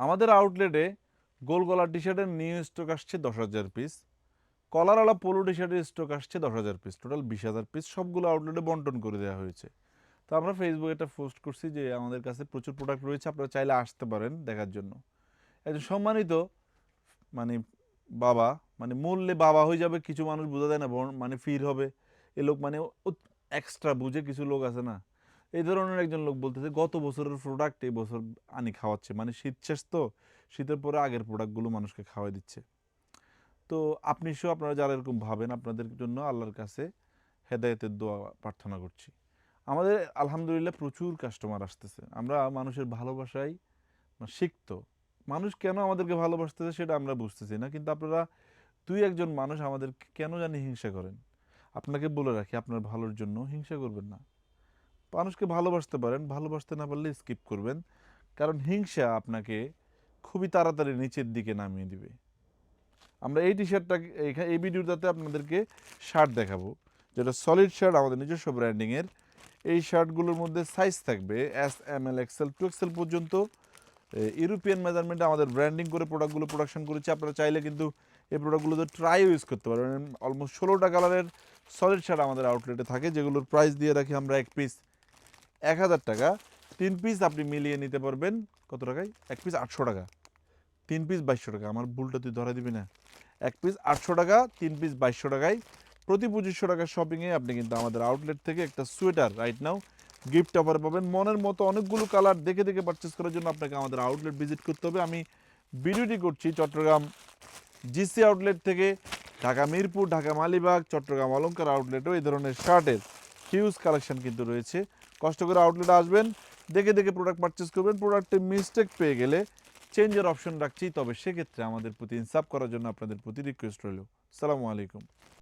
আমাদের আউটলেটে গোল গলা টি শার্টের নিউ স্টক আসছে 10,000 পিস, কলারওয়ালা পোলো টি শার্টের স্টক আসছে 10,000 পিস, টোটাল 20,000 পিস সবগুলো আউটলেটে বন্টন করে দেওয়া হয়েছে। তো আমরা ফেসবুকে একটা পোস্ট করছি যে আমাদের কাছে প্রচুর প্রোডাক্ট রয়েছে, আপনারা চাইলে আসতে পারেন দেখার জন্য। একজন সম্মানিত মানে বাবা, মানে মূল্যে বাবা হয়ে যাবে কিছু মানুষ, বোঝা যায় না, মানে ফির হবে এ লোক, মানে এক্সট্রা বুঝে কিছু লোক আছে না, এই ধরনের একজন লোক বলতেছে গত বছরের প্রোডাক্ট এই বছর আনি খাওয়াচ্ছে, মানে শীত শেষ তো, শীতের পরে আগের প্রোডাক্টগুলো মানুষকে খাওয়াই দিচ্ছে। তো আপনি সহ আপনারা যারা এরকম ভাবেন, আপনাদের জন্য আল্লাহর কাছে হেদায়েতের দোয়া প্রার্থনা করছি। আমাদের আলহামদুলিল্লাহ প্রচুর কাস্টমার আসতেছে, আমরা মানুষের ভালোবাসায় সিক্ত, মানুষ কেন আমাদেরকে ভালোবাসতেছে সেটা আমরা বুঝতেছি না, কিন্তু আপনারা দুই একজন মানুষ আমাদের কেন জানি হিংসা করেন। আপনাকে বলে রাখি, আপনার ভালোর জন্য হিংসা করবেন না। মানুষকে ভালোবাসতে পারেন, ভালোবাসতে না পারলে স্কিপ করবেন, কারণ হিংসা আপনাকে খুবই তাড়াতাড়ি নিচের দিকে নামিয়ে দিবে। আমরা এই টি শার্টটা এই ভিডিওটাতে আপনাদেরকে শার্ট দেখাবো, যেটা সলিড শার্ট, আমাদের নিজস্ব ব্র্যান্ডিংয়ের। এই শার্টগুলোর মধ্যে সাইজ থাকবে এস, এম, এল, এক্সেল, 2XL পর্যন্ত। ইউরোপিয়ান মেজারমেন্টে আমাদের ব্র্যান্ডিং করে প্রোডাক্টগুলো প্রোডাকশন করেছি। আপনারা চাইলে কিন্তু এই প্রোডাক্টগুলোতে ট্রাইও ইউজ করতে পারবেন। অলমোস্ট 16টা কালারের সলিড শার্ট আমাদের আউটলেটে থাকে, যেগুলোর প্রাইস দিয়ে রাখি আমরা এক পিস 1,000 টাকা। 3 পিস আপনি মিলিয়ে নিতে পারবেন কত টাকায়? এক পিস 800 টাকা, 3 পিস 2200 টাকা। আমার ভুলটা তুই ধরা দিবি না? এক পিস 800 টাকা, 3 পিস 2200 টাকায়। প্রতি 2500 টাকার শপিংয়ে আপনি কিন্তু আমাদের আউটলেট থেকে একটা sweater right now gift offer পাবেন। মনের মতো অনেকগুলো কালার দেখে দেখে পারচেস করার জন্য আপনাকে আমাদের আউটলেট ভিজিট করতে হবে। আমি ভিডিওটি করছি চট্টগ্রাম জিসি আউটলেট থেকে। ঢাকা মিরপুর, ঢাকা মালিবাগ, চট্টগ্রাম অলংকার আউটলেটেও এই ধরনের শার্টের হিউজ কালেকশন কিন্তু রয়েছে। কষ্ট করে আউটলেটে আসবেন, দেখে দেখে প্রোডাক্ট পারচেস করবেন। প্রোডাক্টে মিস্টেক পেয়ে গেলে চেঞ্জের অপশন রাখছি, তবে সেক্ষেত্রে আমাদের প্রতি ইনসাফ করার জন্য আপনাদের প্রতি রিকোয়েস্ট রইল। সালামু আলাইকুম।